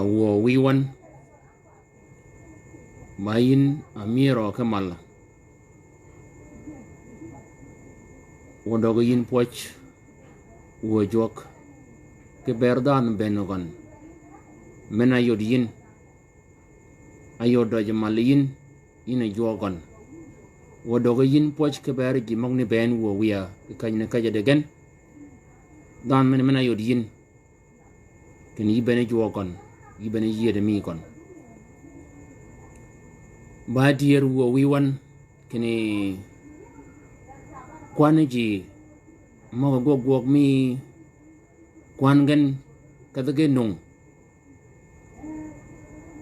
wo wiwan mayin amiro kamal wodogo yin poch wo jok ke berdan benogon mena yod yin ayodo jamal yin ina jogon wodogo yin poch ke ber gi mogni ben wo wiya kanyna kaja degen dan mena yod yin ken yibene jogon yibene yede mi kon ba dier wo wiwan kene kwanaji mo gog mi kwangan kadage nung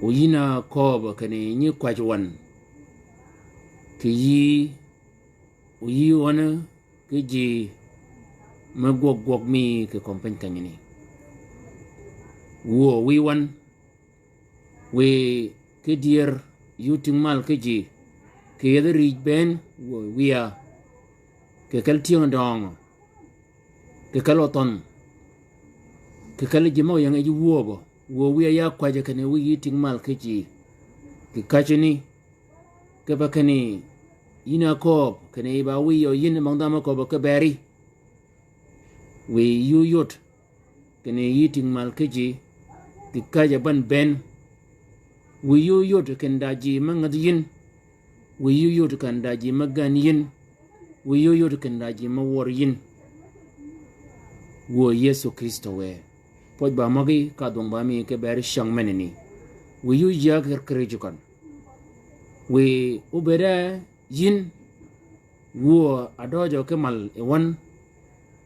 uyina kob kene nyi kwajwan ki yi uyi wana ki ji ma gog mi ke kompen kanyini wo wiwan we ke dier yuting mal ke ji ke yedri ben wo wiya ke kal tiang dong ke kaloton ke kal jimo yang eji wobo wo wiya ya kwaje kane wi yiting mal ke ji ke kachini ke bakani ina ko kane ba wi yo yin mangdama ko ba ke beri we yut kane yiting mal ke ji ke kaja ban ben we yut kan daji mangadyin we yut kan daji maganiyin we yut kan daji maworyin wo Yesu Kristo we poj ba magi ka dong ba mi ke ber shang meneni we yu ya krejukan we ubera yin wo adojo ke mal e wan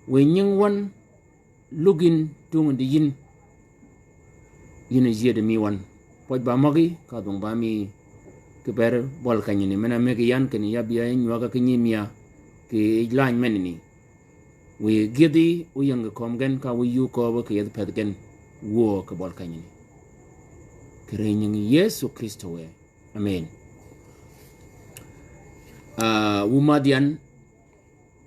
we nying wan lugin tung di yin jede mi wan poj ba magi ka dong ba mi ke ber bol kanyini mena me ke yan ken ya biya nywaga ke nyimia ke lain meneni we gidi uyang komgen ka we yu ko ba ke yed pedgen wo ke bol kanyini kerenyang Yesu Kristo we amen umadian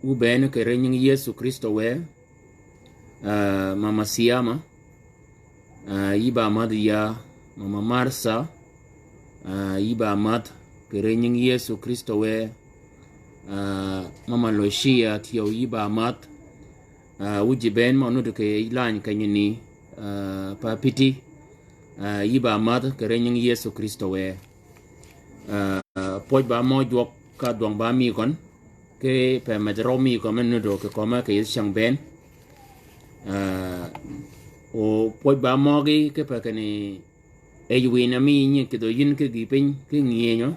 ben kerenyang Yesu Kristo we mama siama iba madia mama Marsa iba mat kerenyang Yesu Kristo we mama Loshia tio iba mat uji ben manu de ke ilan kanyini pa piti iba mat kerenyang Yesu Kristo we poj ba mo jok ka dong ba mi kon ke pe madromi ko menu do ke koma ke shang ben o poj ba mo gi ke pa kani ejwina mi ni ke do yin ke gi pen ke ngienyo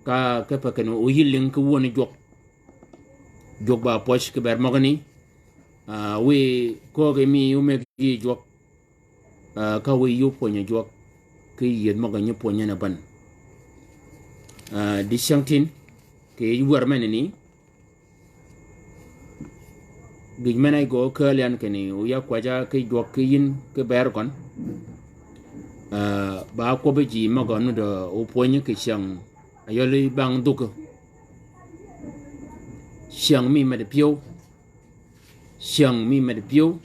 ka ke pa kani o yiling ko woni jok ba poj ke ber mo gani we ko ge mi u me gi jok ka we yu po nya jok ke yed mo ga nyu po nya na ban di shangtin ke yuar meneni gij menai go kalian keni u ya kwaja ke dwok ke yin ke ber kon ba ko be ji ma gon do u ponye ke chang ayoli bang duk chang mi ma de pio chang mi ma de pio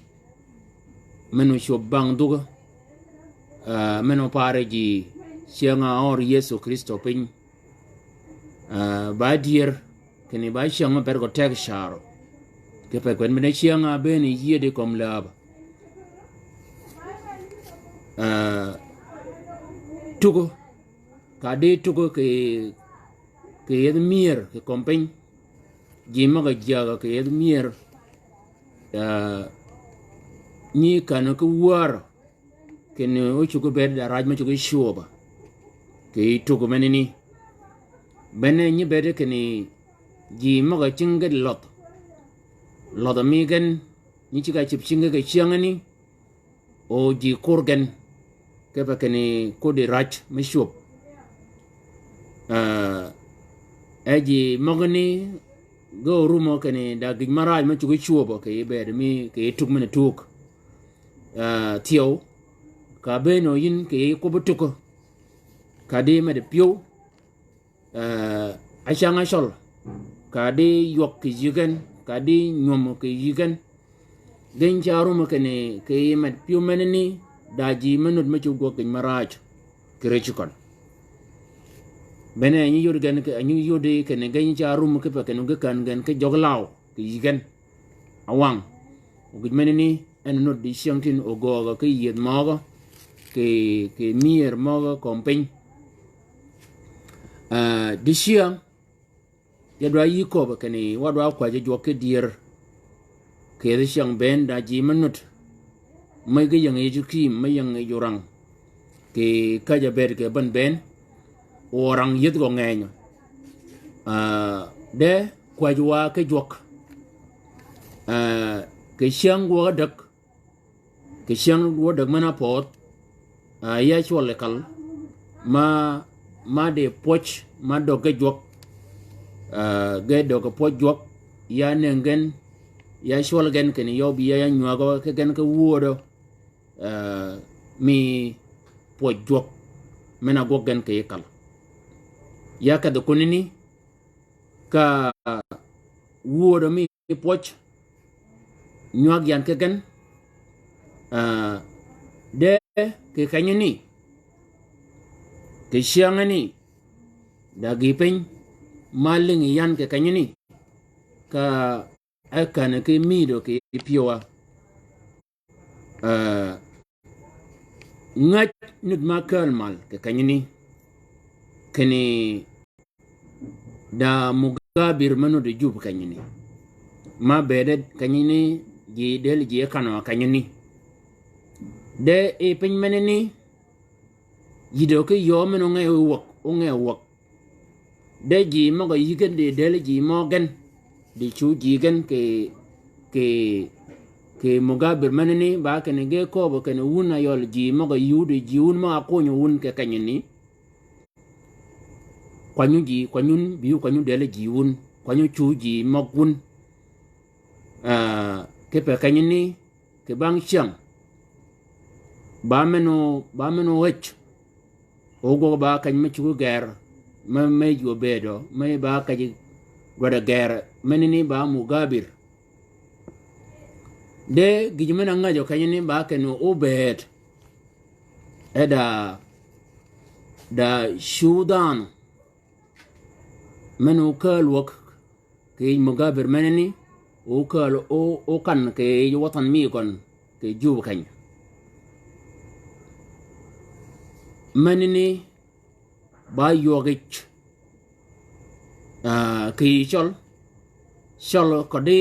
menu sho bang duk menu pare ji chang or Yesu Kristo pin ba dier keni ba chang ma ber go tek sharo ke pe kwen mene chang a be ni ye de kom lab tugo kade tugo ke yed mier ke kompen jima ga jaga ke yed mier ni kanu ku war ke ne o chugo ber da raj ma chugo shoba ke tugo menini bene ni bede ke ni jima ga chinga lot mi gen ni chiga chip chinga ke chiangani o ji kurgen ke pa ke ni ko de raj ma shob aji magani go rumo kene da gigmaraj ma chugo chuobo ke be mi ke tuk mene tuk tio ka beno yin ke ko butuko ka de me de pio achanga shol ka de yok ke jigen ka de nyom ke jigen den jaru mo kene ke me pio meneni da ji menut ma chugo gigmaraj kere chukon bene ni yodo gan ke anyu yode ke ne gan ja rum ke pa ke no gan gan ke joglaw ke yigen awang o gid meneni en no di shangtin o go ke yed mogo ke mier mogo kompen di shia ya do yi ko ba ke ni wadwa kwa je jo ke dier ke de shang ben da ji menut mai ge yang e ju kim mai yang e jorang ke ka ja ber ke ban ben orang yit go ngenyo de kwa jwa ke jok ke shang go dak mana pot ya chole kal ma de poch ma do ke jok ge do ke poch jok ya nengen ya chole gen ken yo bi ya nywa go ke gen ke wodo mi poch jok mena go gen ke kal ya ka da kunini ka wodo mi poch nyuag yan ke gan de ke kanyini ke shiangani da gipen maling yan ke kanyini ka akana ke mido ke piwa ngat nut makal mal ke kanyini kene da mugabir manu de jub kanyini ma bede kanyini ji del ji kano kanyini de e pen meneni yido ke yo meno ngai wok de ji mo ga yigen de del ji mogen de chu ji gen ke mugabir meneni ba kene ge ko ba kene wuna yol ji mo ga yude ji un ma ko nyu un ke kanyini kwanyun biu kwanyu dele jiun kwanyu chu ji mogun ke pe kanyini ke bang chang ba meno wech ogo ba kan me chu ger me jo bedo me ba ka ji goda ger menini ba mugabir de gijmena ngajo kanyini ba kenu obet eda da shudan menu kal wak ke mugabir meneni o kal o kan ke watan mi kon ke jub kan meneni ba yogich ke chol ko de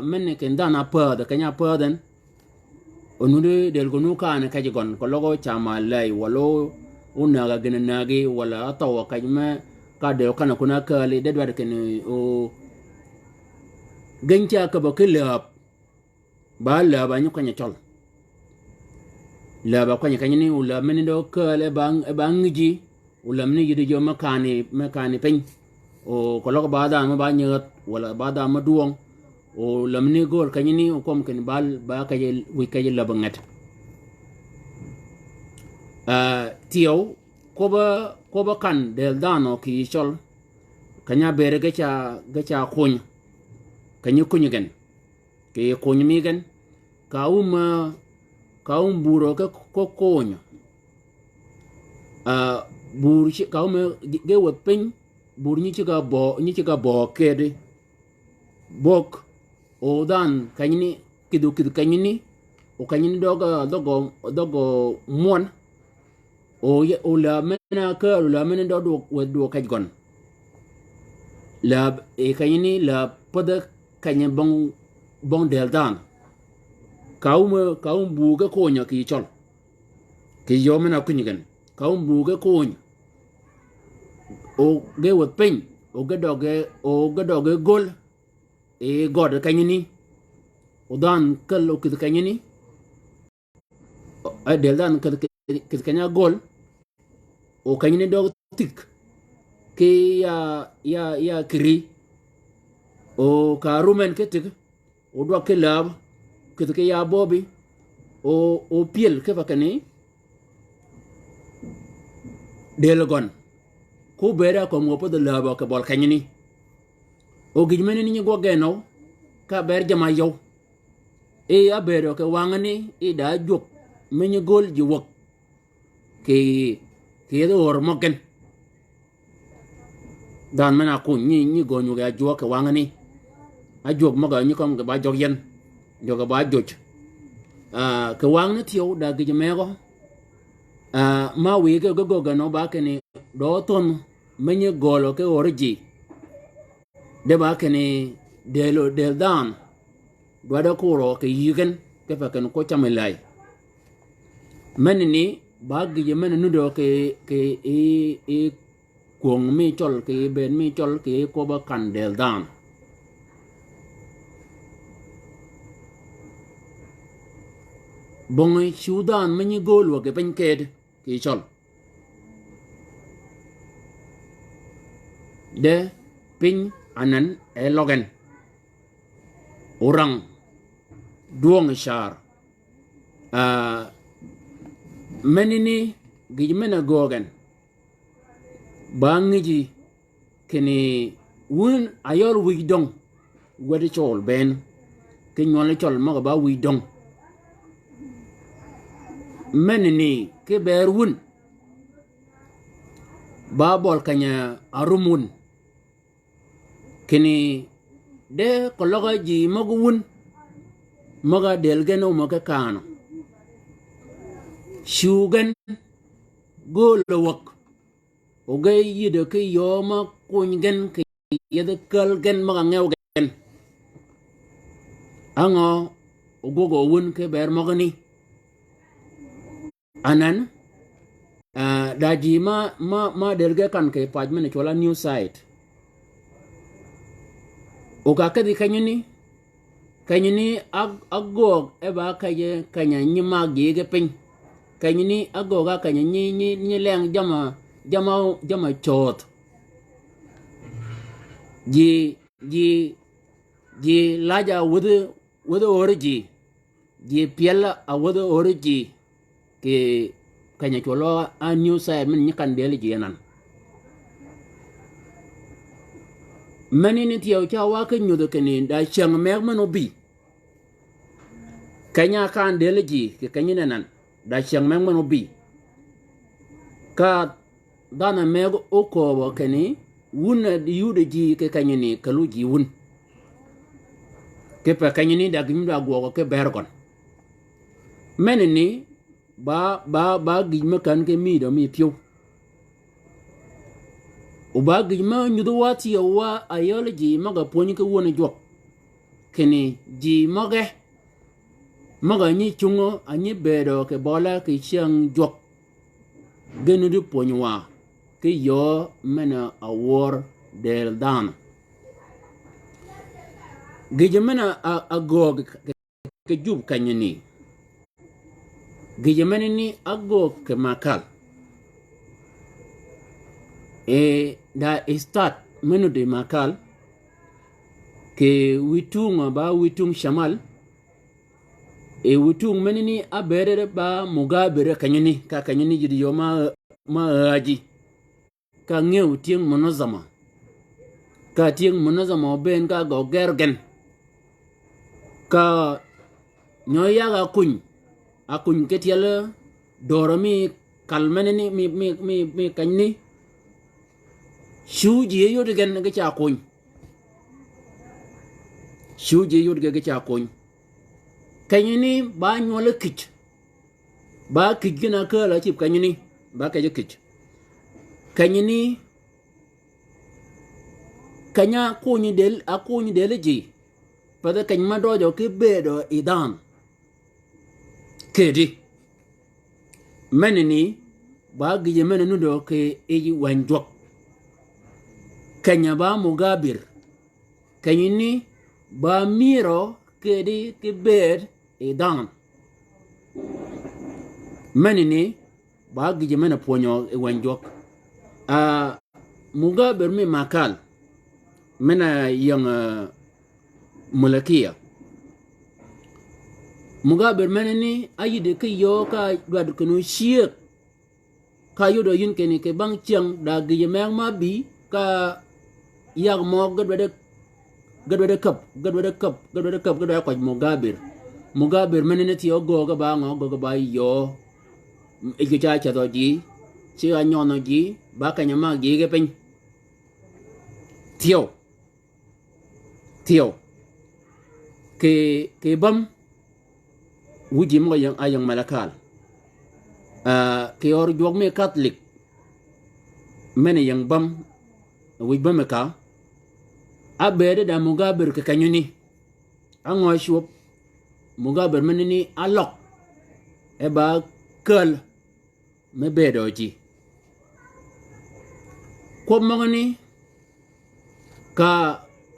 menne ke ndana pa da kanya pa den onude del gonu kan ka jigon ko logo chama lay walo unaga genanagi wala tawa kajma ka de kana kuna kali de dwar ken o gencha ka ba kelab ba la ba nyu kanya tol la ba kanya kanya ni ula men do kale bang ji ula men yidi jo makani pen o ko lo ba da ma ba nyot wala ba da ma duong o lamni gol kanyini o kom ken bal ba kaje wi kaje labangat tiyo koba kan del dano ki chol kanya bere gacha kuny kanyi kunyigen ke kuny migen kaum buro ka ko kuny bur chi kaum ge wot pin bur ni chi ga bo kede bok o dan kanyini kidu kanyini o kanyini dogo mon o la mena ka la mena do kaj gon la e kanyini la pada kanya bong del dan kaum bu ga konya ki chol ki yo mena kunyigan kaum bu ga konya o ge wot pin o ga doge gol e god kanyini o dan kal o kid kanyini a del dan kid kanya gol o kanyini dog tik ke ya kiri o ka rumen ke tik o do ke lab kid ke ya bobi o piel ke fakani del gon ko bera ko mo pod laba ke bol kanyini o gijmene ni go geno ka ber jama yow e ya bero ke wangani e da jop menye gol ji wok ke do or moken dan mana ko ni go nyu ga jo ke wangani a jop maga ni kom ga ba jog yen joga ba joj ke wangni tiyo da gijmego ma wi ke go ga no ba ke ni do ton menye golo ke orji de ba ke ni del dan gwada kuro ke yigen ke fa ken ko chamelai menni ba gije men nudo ke e kuong mi chol ke ben mi chol ke ko ba kan del dan bongi sudan menni golo ke pen ked ke chol de pin anan e logen orang duong shar menini gijmena gogen bangiji kene wun ayol widong wadi chol ben ke nyole chol maga ba widong menini ke ber wun ba bol kanya arumun kene de kologa ji magu wun maga delgeno maga kano shugan golo wak ogay yide ke yoma kunyen ke yede kalgen maga ngewgen ango ogogo wun ke ber magani anan daji ma delge kan ke pajmene chola new site oka kadi kanyini agog eba kaye kanya nyima gege pin kanyini agoga kanya ni leng jama chot ji laja wudu orji ji piela a wudu orji ke kanya cholo a new side men nyikan deli ji nan manini tiyaw cha wa ke nyudo kene da chang mer mano bi kanya kan deleji ke kanyina nan da chang mer mano bi ka dana meg oko wa kene wuna di yude ji ke kanyini kalu ji wun ke pa kanyini da gimda go ke bergon menini ba gijma kan ke mi do mi piu uba gijma nyudo wati wa ayology maga poni ke wona jok kene ji maga ni chungo anyi bedo ke bola ke chiang jok genu du ponwa ke yo mena awor del dan gijmana agog ke jub kanyini gijmana ni agog ke makal da start menu de makal ke witung ba witung shamal e witung menini abere ba Mugabe kanyini ka kanyini jidi yo ma aji ka ngeu tieng monozama ka tieng monozama ben ka go gergen ka nyoya ga akuny ketiala dorami kalmenini mi kanyni shuji yo de gen ga cha kuny shuji yo de ga cha kuny kanyini ba nyola kich ba kijina kala chip kanyini ba ka je kich kanyini kanya kunyi del ji pada kany madojo ke bedo idan kedi menini ba gije menenu do ke eji wanjok kanya ba Mugabe kanyini ba miro kedi ke bed idan menini ba gije mena ponyo e wanjok Mugabe mi makal mena yang mulakia Mugabe menini ayide ke yo ka dwad kunu shiek ka yodo yin keni ke bang chiang da gije mer ma bi ka yag mo gadwade kap gadwade kwa Mugabe menini ti ogo ga ba yo ikicha cha doji chi anyono ji ba kanyama gi ge pen Theo ke bam wuji mo yang ayang malakal ke or jog me Catholic mene yang bam wuj bam ka abede da Mugabe ke kanyuni ango shop Mugabe menini alok e ba kel me bedoji ko mangani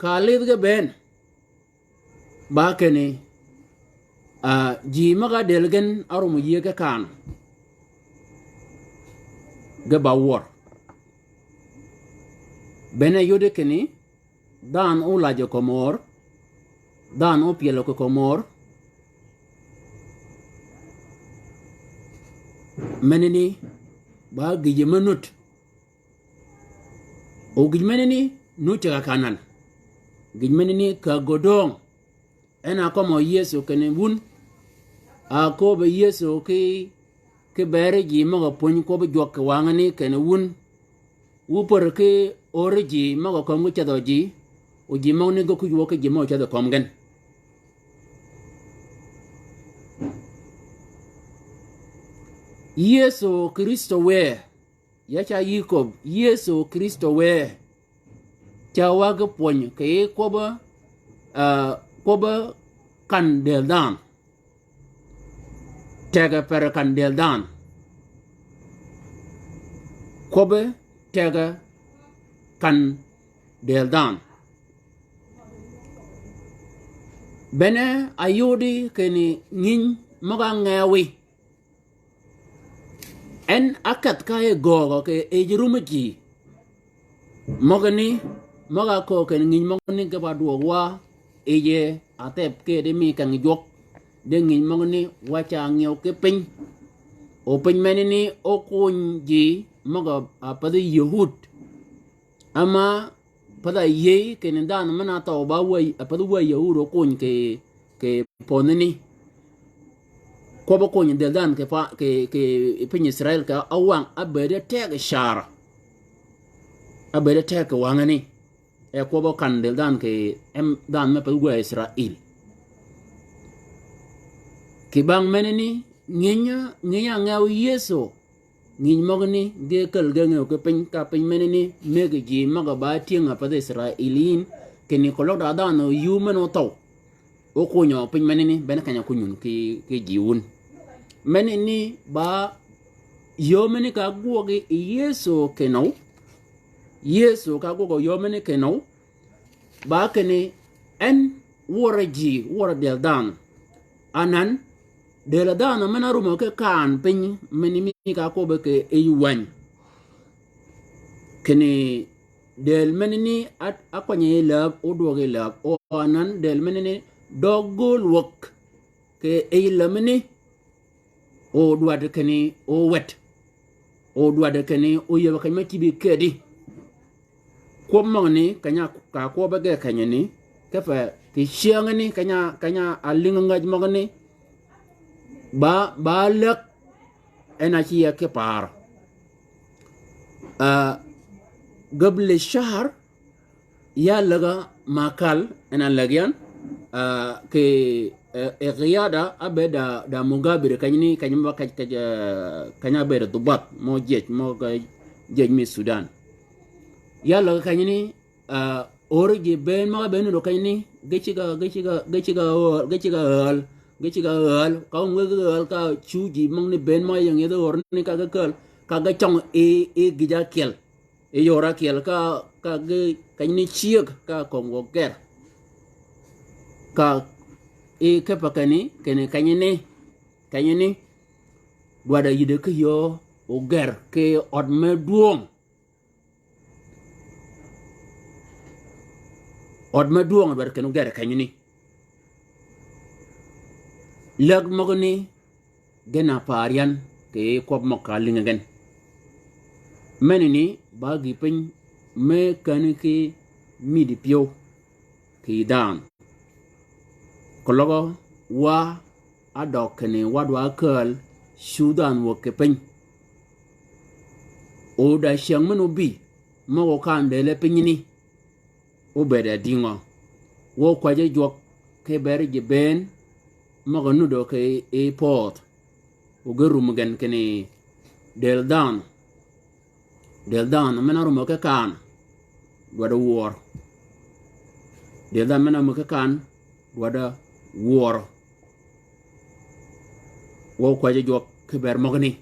ka lidge ben ba kene ji maga delgen arumu yeke kan ge ba wor bene yode kene dan o laje komor dan o pielo ko komor menini ba gije manut o gije menini nucha kanan gije menini ka godong ena komo Yesu kene bun ko be Yesu ke bere ji maga pon ko be jok wangani kene wun upor ke orji maga ko ngu chado ji o ji mo ne go ku wo ke ji mo chado komgen Yesu Kristo we yacha yikob Yesu Kristo we chawa ga pon ke ko ba kan del dan tega per kan del dan ko be tega kan del dan bene ayodi keni ngin maga ngawi en akat kaye gogo ke ejrumaji mogani maga ko ken ngin mogani ke badwo wa eje atep ke de mi kan jok de ngin mogani wacha ngyo ke pin o pin menini o kunji maga apada yehud ama pada ye ken dan mana to ba wai apada wai yehud o kun ke ponini ko ba kun del dan ke pa ke pin Israel ka awang abede tega shara abede tega wangani e ko ba kan del dan ke em dan me pa gwa Israel ke bang menini ngenya ngaw Yesu ngin mogni de kal gango ke pin ka pin menini mege ji maga ba tinga pa Israelin ke ni ko da dan human o to o ko nyo pin menini ben kanya kunyun ke jiun menini ba yo meni ka gwo ge Yesu ke no Yesu ka gwo yo meni ke no ba ke ni en wora del dan anan del dan mena rumo ke kan pin menimi ka ko be ke eyuan keni del menini at akwanye lab o doge lab o anan del menini dogol wok ke e lamini o duade kani o wet o duade kani o yeba kany kibi kedi ko mangni kanya ka ko bage kanyani kafa ki shiangani kanya alinga ngaj magani ba lek enachi ya ke par قبل الشهر يا لغا ماكال انا لغيان كي قيادة أبدا دا مغابر كاني ما كاني بير ضباط مو جيش مي السودان يا لغا كاني أورجي بين ما بين لو كاني geciga hal ka ngel ka chuji mangni ben ma yang yedo orni ka chong e gija kel e yora kel ka ge kani chiek ka kongo ker ka e ka pakani kanye ne wada yide ke yo o ger ke od me duong ber ken ger kanye ni lag mogni gena parian ke kob mokalinga gen menini bagi pen me kaniki midi pio ki dan kologo wa adok ne wadwa kel sudan wo ke pen o da shang meno bi mo kan de le penini o beda dingo wo kwaje jok ke ber je ben mo no do ke e port o gerum gen kene del dan mena rumo ke kan wada war del dan mena mo ke kan wada war wo kwaje jok ke ber mogni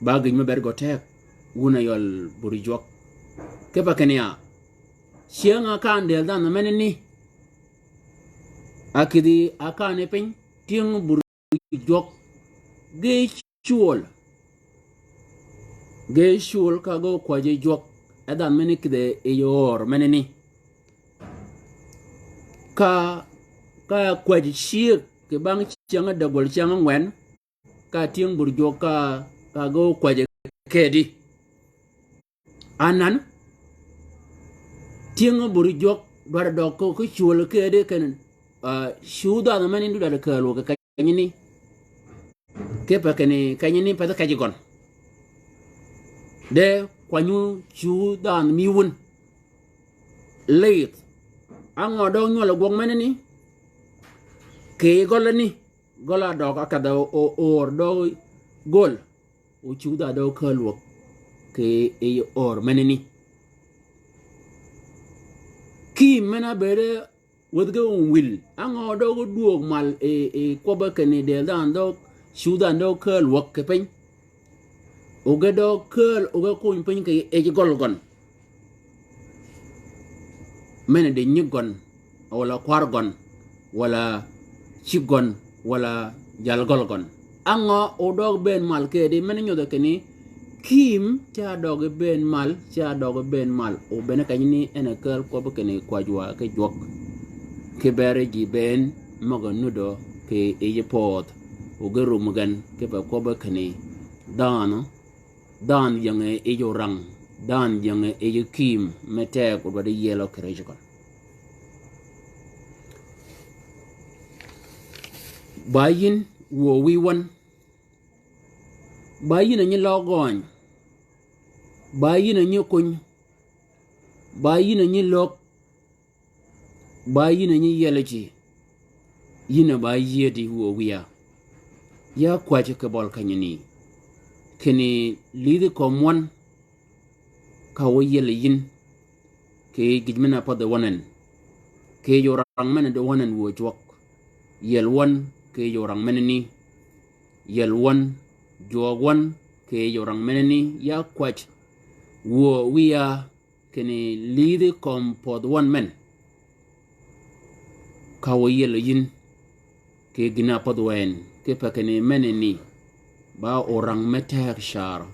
bagi me ber gotek wuna yol buri jok ke pa kenya sianga kan del dan mena ni akidi akane pen ting buri jok ge chul ka go kwaje jok adan mena kide e yor mena ni ka kwaje shir ke bang changa dagol changa ngwen ka ting buri jok ka go kwaje kedi anan ting buri jok bar dok ko chul kede ken shuda na mani nduda ka lo ka kanyini ke pa kanyini pa ka jigon de kwanyu shuda mi wun late ango do nyola gong mani ni ke gola do ka da or do gol o shuda do ka lo ke e or mani ni ki mena bere wodga will ango do duog mal e koba kene de dan do sudan do kel wok ke pen o ga do kel o ga ko pen ke e golgon men de nyugon wala kwargon wala chigon wala jal golgon ango o dog ben mal ke de men nyoda kene kim cha dog ben mal o ben kanyini ena kel koba kene kwajwa ke jok ke bere ji ben moga nudo ke eye pot o geru mugan ke ba ko ba kane dan yange eyo rang dan yange eyo kim mete ko ba de yelo krejo bayin wo wi won bayin ni logon bayin ni kun bayin ni lok bayi na nyi yeleji yina ba yedi wo wiya ya kwaje ke bol kanyini kene lidi komwan ka wo yele yin ke gidmena pa de wonen ke yorang mena de wonen wo jwok yel won ke yorang meneni yel won jog won ke yorang meneni ya kwaje wo wiya kene lidi kom pod one men kawo yelo yin ke gina podwen ke pakene meneni ba orang metek shar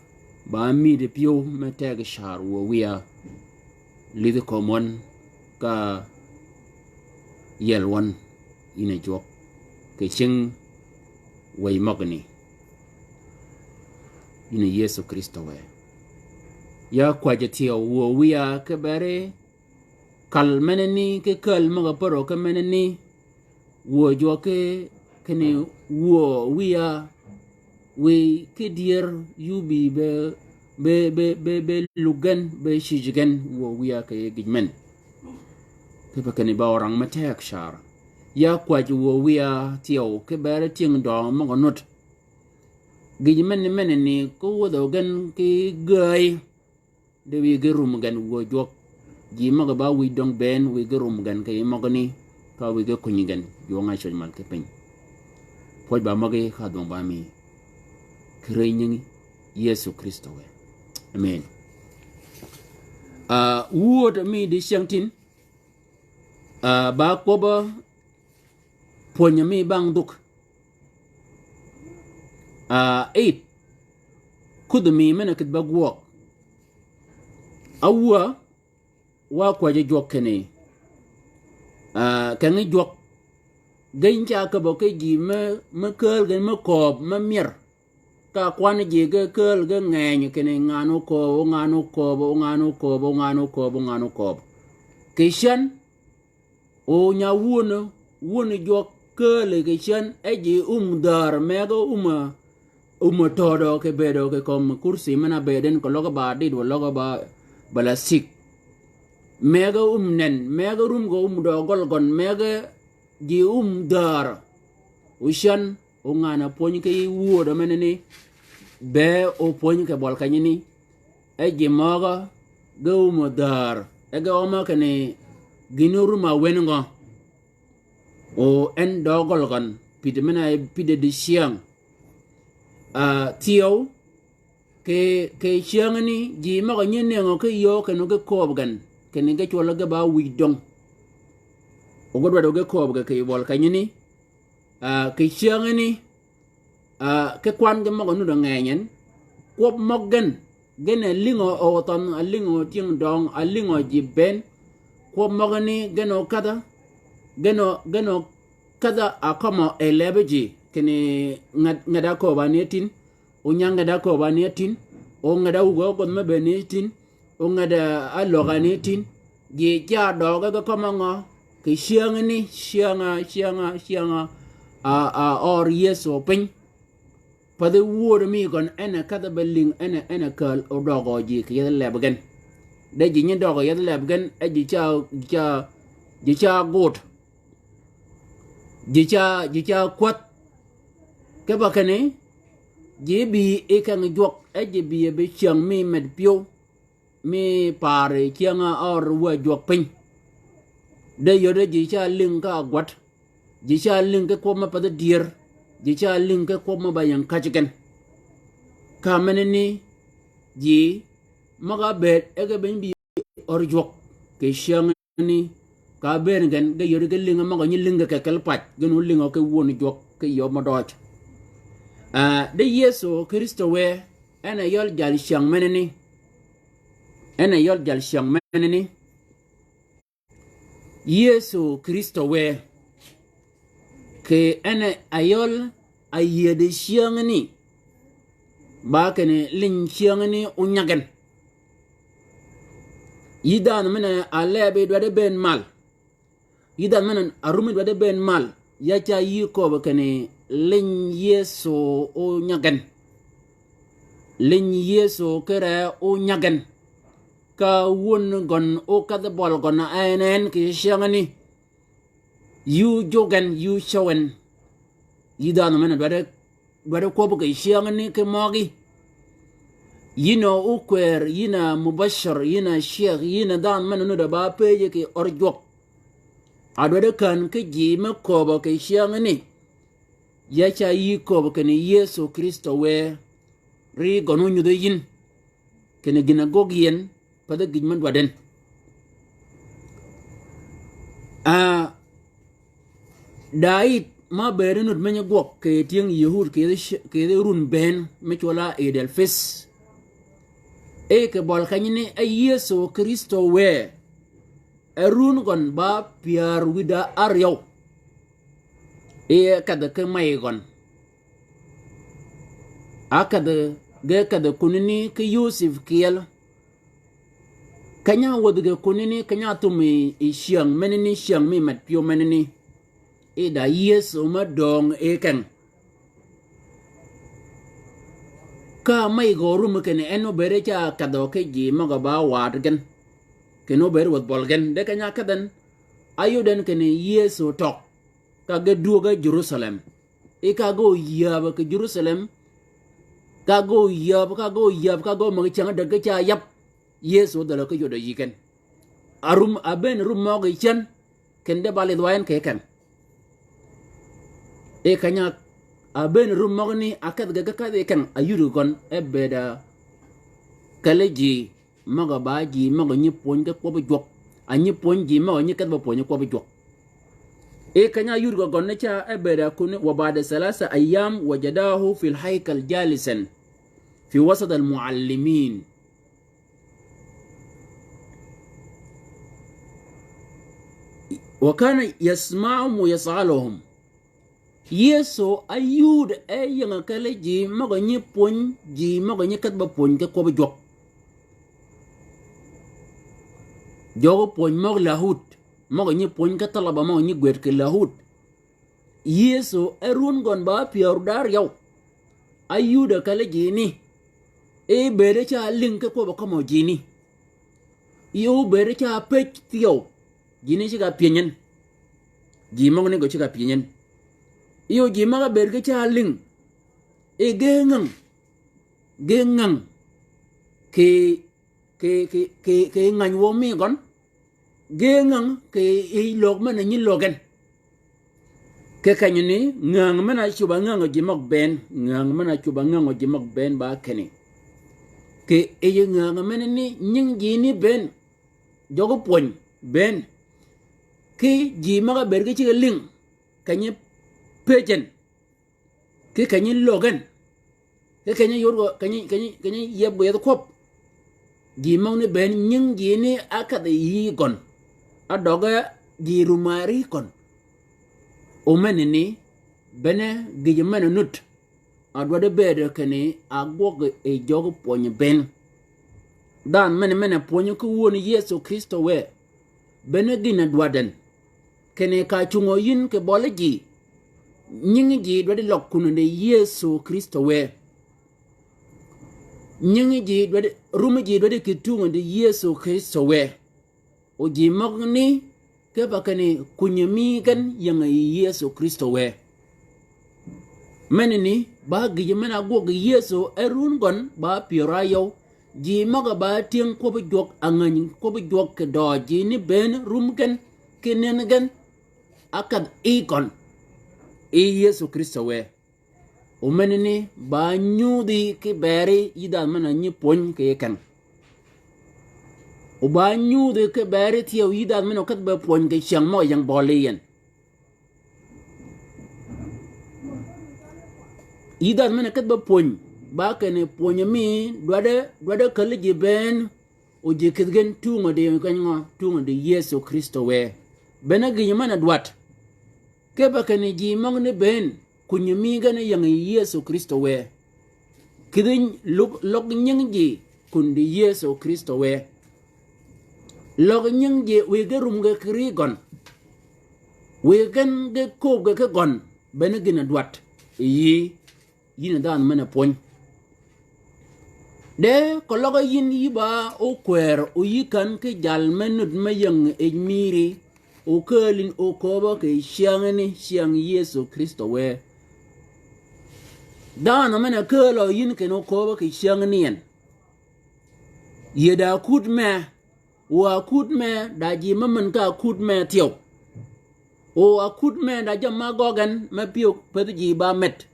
ba mi de pio metek shar wo wiya Lidi common ka yel one in a job. Kaching way mogani in a Yesu Christo way. Ya kwajatia wo wia ke bare kal meneni ke kal magaporo ke meneni wo jo ke kene wo wia we ke dear you be lugan be shijigan wo wia ke gijmen ke pa kene ba orang matek shar ya kwaj wo wia tio ke bare ting do magonot gijmen meneni ko wo do gan ke gai de we gerum gan wo jok ji maga ba we dong ben we gerum gan ke magani ka we ge kunyi gan yo nga chon mal ke pen poj ba mage ka dong ba mi kreyni Yesu Kristo we amen wo de mi di shantin ba ko ba ponya mi bang duk 8 kudumi mena kit ba gwok awa wa kwaje jok kene kan jok gaincha ka bo ke ji me kel gen me kob me mir ka kwan ji ge kel ge ngeny kene ngano ko ngano ko kishan o nya wun jok kel kishan eji dar mego todo ke bedo ke kom kursi mana beden ko logo ba dit wo logo ba balasik mega nen mega rum go do golgon mega ji dar ushan o ngana poni ke wuodo meneni be o poni ke bol kanyini e ji moga go dar e go ma kene ginuruma wengo o en do golgon pidemena pide de siang tio ke siang ni ji moga nyene ngo ke yo ke no ke kobgan kene ge chola ge ba wi dong o godwa do ge kob ge ke bol kanyini ke siang ni ke kwan ge moga nu do ngenyen kop moggen gene lingo o ton lingo ting dong lingo ji ben kop moga ni geno kada akoma elebeji kene ngada ko ba netin o nyanga da ko ba netin o ngada ugo ko me benetin o ngada aloga netin ge ja do ga ko manga ke sianga or yeso pen pa de wor mi gon ena kada beling ena kal o dogo ji ke lebgen de ji ni dogo ye lebgen e ji cha gut ji cha kwat ke ba kane ji bi e kan jok e ji bi be chang mi med pio mi pare chianga or wa jok pin de yo de ji cha ling ka gwat ji cha ling ke ko ma pa de dier ji cha ling ke ko ma ba yang ka chiken ka meneni ji maga bet e ga ben bi or jok ke chang ni ka ben gen de yo de ling ma ga ni ling ke kel pat gen ling ke won jok ke yo ma dot de Yesu Kristo we ena yol jal chang meneni Yesu Kristo we ke ene ayol ayede chiangni ba kene lin chiangni unyagen yidan mena alebe dwade ben mal yidan mena arumi dwade ben mal yacha yiko ba kene lin Yesu unyagen lin Yesu kere unyagen ka won gon o ka the bol gon anen ki shangani you jogan you showen yidan mena dwade ko bu ke shangani ke mogi yino ukwer yina mubashir yina sheikh yina dan mena no da ba peje ke orjok adwade kan ke ji me ko ba ke shangani ya cha yi ko ba ke ni Yesu Kristo we ri gonu nyude yin kene gina gogien pada gijman waden dait ma berenut menya gok ke tieng yehud ke run ben me chola edel fes e ke bol kanyine e Yesu Kristo we erun gon ba piar wida aryo e kada ke mai gon akada ge kada kunini ke Yusuf kiel kanya wodge kunini kanya tumi ishiang menini shiang mi mat pio menini e da Yesu ma dong e kan ka mai goru mukene eno bere cha kado ke ji maga ba wat gen keno bere wot bolgen de kanya kadan ayuden kene Yesu tok ka ge duoga Jerusalem e ka go yaba ke Jerusalem ka go magi changa de cha yap Yesu dala ke yodo yiken arum aben rum mo ge chen kende bale dwayen ke kan e kanya aben rum mogni akad ga ka de kan ayuru kon ebeda kaleji maga baji maga ni pon ga ko ba jok anyi pon ji maga ni kat ba pon ko ba jok e kanya ayuru gon ne cha ebeda kun wa ba'da salasa ayyam wajadahu fil haykal jalisan fi wasat al muallimin wa kana yasma'u yas'aluhum Yesu ayud yang kale ji maga ni pon ji maga ni kat ba pon ke ko ba jok jogo pon mag lahut maga ni pon ka talaba maga ni gwet ke lahut Yesu erun gon ba pior dar yaw ayuda kale ji ni e bere cha link ko ba ko ji ni yo bere cha pech tiyo jini shiga pienyen ji maga ni go shiga pienyen iyo ji maga berge cha ling e gengang ke ngany wo mi gon gengang ke e log man ni logan ke kanyuni ngang mana chuba ngang ji mag ben ngang mana chuba ngang ji mag ben ba kene ke e ngang mana ni nying ji ni ben jogo pon ben ke ji maga berge chi ling kanye pejen ke kanyi logan ke kanyi yorgo kanyi yebbo yedo kop gi mawne ben nying gi ni akada yi gon adoga gi rumari kon o menini bene gi mena nut adwade bede kene agog e jogo ponye ben dan mene ponye ko woni Yesu Kristo we bene dina dwaden kene ka chungo yin ke boleji nyingi ji dwade lokkuno de Yesu Kristo we nyingi ji dwade rumi ji dwade kitungo de Yesu Kristo we o ji magni ke bakane kunyami kan yang Yesu Kristo we menini ba gi mena go gi Yesu erun gon ba pirayo ji maga ba tien ko be jok angani ko be jok ke do ji ni ben rum kan kenen gan akad ikon e Yesu Kristo we o menini ba nyudi ki beri ida mana ni pon ke kan o ba nyudi ki beri tiyo ida mana kat ba pon ke chang mo yang bolian ida mana kat ba pon ba kene pon mi dwade kaliji ben o je kitgen tungo de kan ngo tungo de Yesu Kristo we bena gi mana dwat ke bakane ji magne ben kunyami gane yang Yesu Kristo we kidin log nyang ji kundi Yesu Kristo we log nyang ji we gerum ge krigon we gan ge ko ge gon ben gina dwat yi yina dan mana pon de ko logo yin yiba o kwer o yikan ke jal menut mayang ejmiri o kelin o koba ke siang Yesu Kristo we dana mana kelo yin ke no koba ke siang nien yeda kut me wa kut me da ji maman ka kut me tiyo o akut me da jama gogan ma piyo pedji ba met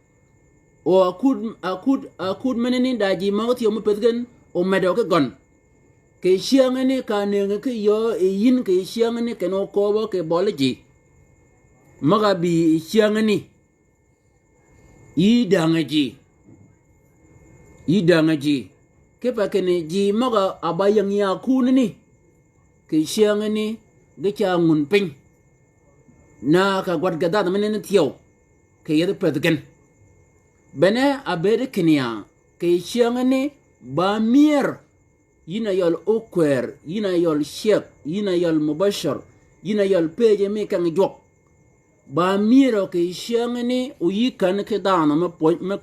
o akut meneni da ji ma tiyo mu pedgen o medo ke gon ke siang ni ka ne ke yo e yin ke siang ni ke no koba ke bolaji maga bi siang ni idangaji ke pa ke ne ji maga abayang ya kun ni ke siang ni ga cha ngun pin na ka gwat ga da men tiyo ke yede pedgen bene abede kenya ke chiangani ba mier yina yol okwer yina yol shek yina yol mubashar yina yol peje me kan jok ba miro ke chiangani u yikan ke dana me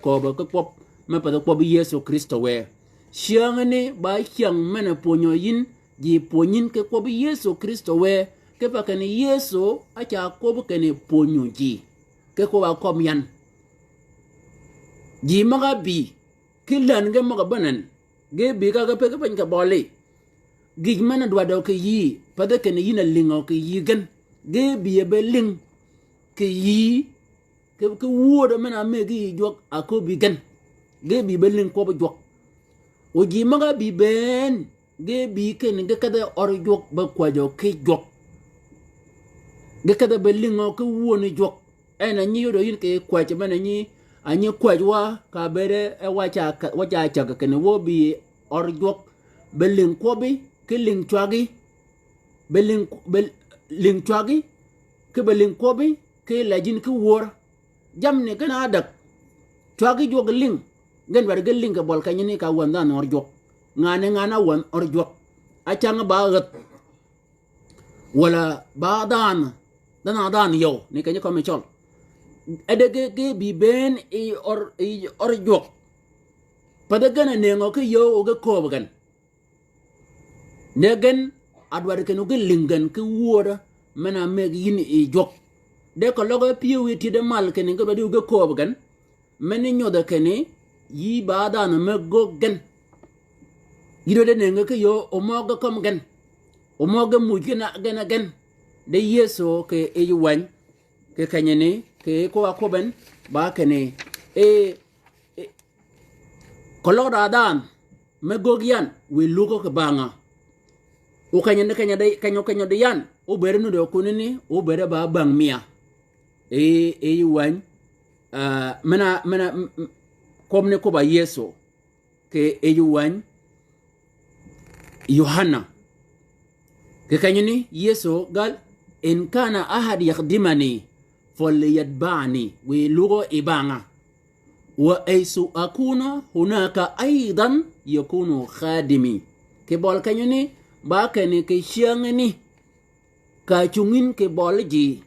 ko ko pop me pa ko bi Yesu Kristo we chiangani ba chiang mena ponyo yin ji ponyin ke ko bi Yesu Kristo we ke pa kan Yesu acha ko bu kan ponyo ji ke ko ba kom yan ji maga bi kilan ga maga banan ge bi ga pe ga pan ka bole gij mana dwa do ke yi pada ke ni na lingo ke yi gan ge bi be ling ke yi ke wodo mana me gi jok ako bi gan ge bi be ling ko ba jok o ji maga bi ben ge bi ke ni ga kada or jok ba kwa jo ke jok ge kada be lingo ke woni jok ena nyi do yin ke kwa che mana nyi anyi kwajwa ka bere wacha cha ka ne wo bi or jok belin kobi keling chwagi belin chwagi ke belin kobi ke lajin ke wor jam ne kana dak chwagi jog ling gen war geling ka bol ka nyini ka wanda no or jok ngana wan or jok achang ba gat wala ba dan yo ne kanya ko me chol adege bi ben or jok pada gana ne ngo ke yo o ga ko gan ne gan adwar ke no lingan ke wora mana me yin jok de ko logo piwi ti de mal ke ne ga ga ko gan men nyoda ke ne yi ba da na me go gan yido de ne ngo ke yo o mo ga kom gan o mo ga mu gina gan de Yesu ke e wan ke kanyene ke ko akoben ba kene kolora dan me gogian we lugo ke banga o kanya de yan o bere no de kunini o bere ba bang mia wan mena komne ko ba Yesu ke wan Yohana ke kanyini Yesu gal in kana ahad yakhdimani فليتبعني ولغو إبانا وأيس أكون هناك أيضا يكون خادمي كبول كنيني باكني كشيانني كاتشونين كبول جي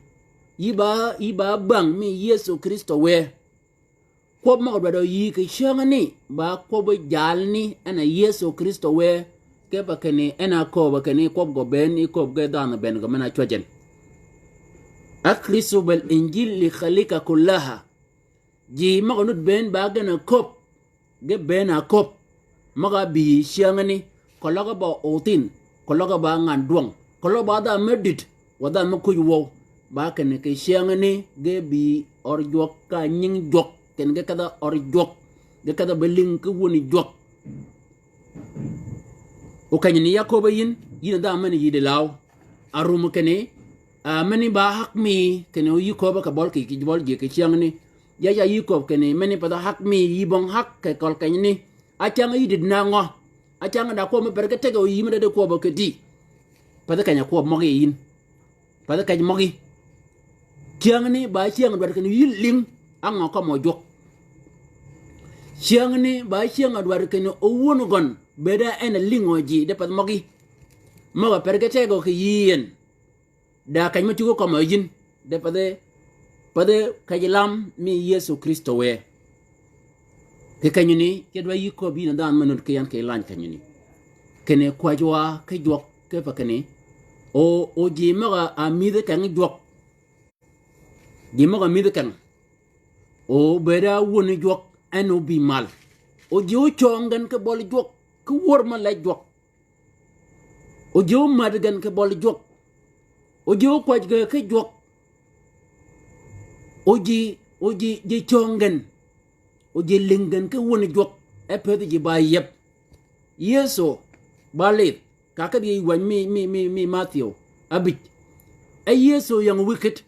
يبا بان مي يسوع كريستو وي كوب ما بدو يي كشيانني با كوب جالني أنا يسوع كريستو وي كبكني أنا كوب كني كوب غبن كوب غدان بن غمنا تشوجن أكريسو بالإنجيل لخليقة كلها جي مغنود بين باغنا كوب بين كوب مغا بي شيانغني كلغا با أوتين كلغا با غاندوان كلغا با دا مدد ودا مكوي وو باكن كي شيانغني بي أرجوك كا نين جوك كن كدا أرجوك كدا بلين كوني جوك وكان ياكوب ين دا من يدلاو أروم كني mani ba hak mi kene yi ko ba ka bol ki bol je ke chiang ni ya yi ko kene mani pa da hak mi yi bong hak ke kol ka ni a chang yi did na ngo a chang da ko me per ke te go yi me de ko ba ke di pa da ka nya ko mo gi yin pa da ka mo gi chiang ni ba chiang da ke yi ling ang ko mo jok chiang ni ba chiang da ke no o won gon be da en ling o ji de pa mo gi mo ba per ke te go ke yin da kany matugo kama yin de pade kajilam mi Yesu Kristo we ke kanyuni ke dwa yiko bi na dan manut ke yan ke lan kanyuni kene kwajwa ke jok ke pakene o ji maga amide kan jok ji maga amide kan o bera woni jok eno bi mal o ji o chongan ke bol jok ke wor ma la jok o ji o madgan ke bol jok oji o kwaj ga ke jok oji je chongen oji lingen ke woni jok e pe ji ba yep Yesu balit ka ka di wan mi Matthew abit e Yesu yang wicked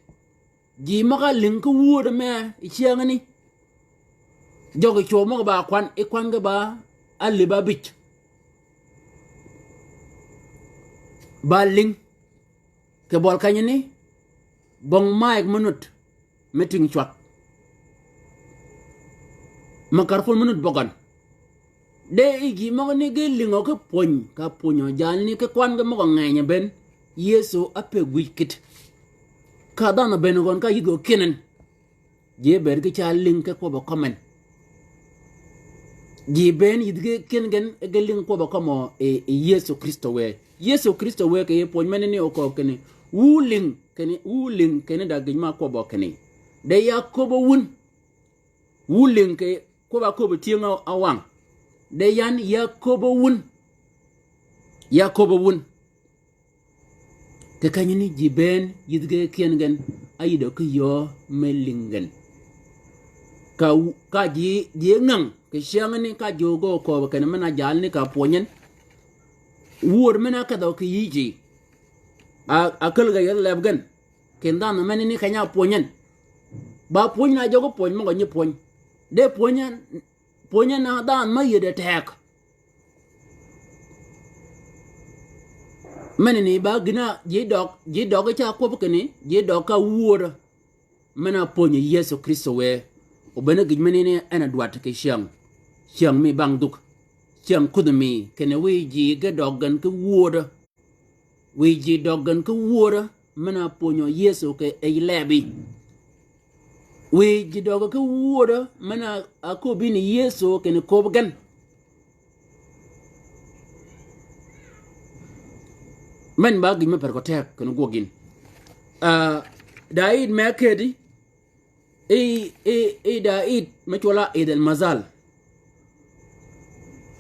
ji maka ling ko wud me chiangani jogo cho mo ba kwan e kwan ga ba ali ba bit ba ling ke bol kanyini bong maik menut meeting chwat makarful menut bogan de igi mo ni ge lingo ke pon ka ponyo jal ni ke kwan ge mo nganya ben yeso ape wikit ka dana ben gon ka yigo kenen je ber ke cha link ke ko ba comment je ben yidge kenen ge link ko ba komo yeso kristo we ke pon meneni o ko kene wuling kene da ge ma ko ba kene de yakobo wuling ke ko ba ko tienga awang de yan yakobo wun ke kanyini jiben yidge kengen ayido ko yo melingen ka ji ngang ke shangani ka jogo ko ke mena jalni ka ponyen wur mena ka do ke yiji akal ga yel lebgan kenda no menini kanya ponyen ba ponya jogo pon mo nyi pon de ponyen na dan ma yede tek menini ba gina je dog cha ko bukene je dog ka wur mena ponye yesu kristo we obena gij menini ana duat ke shang mi bang duk shang kudmi kene we ji ga dogan ke wur we ji dogan ke wur mena ponyo yesu ke lebi we ji doga ke wur mena akobini yesu kene kobgan men ba gij me per ko tek kene gogin daid mekedi daid machola edel mazal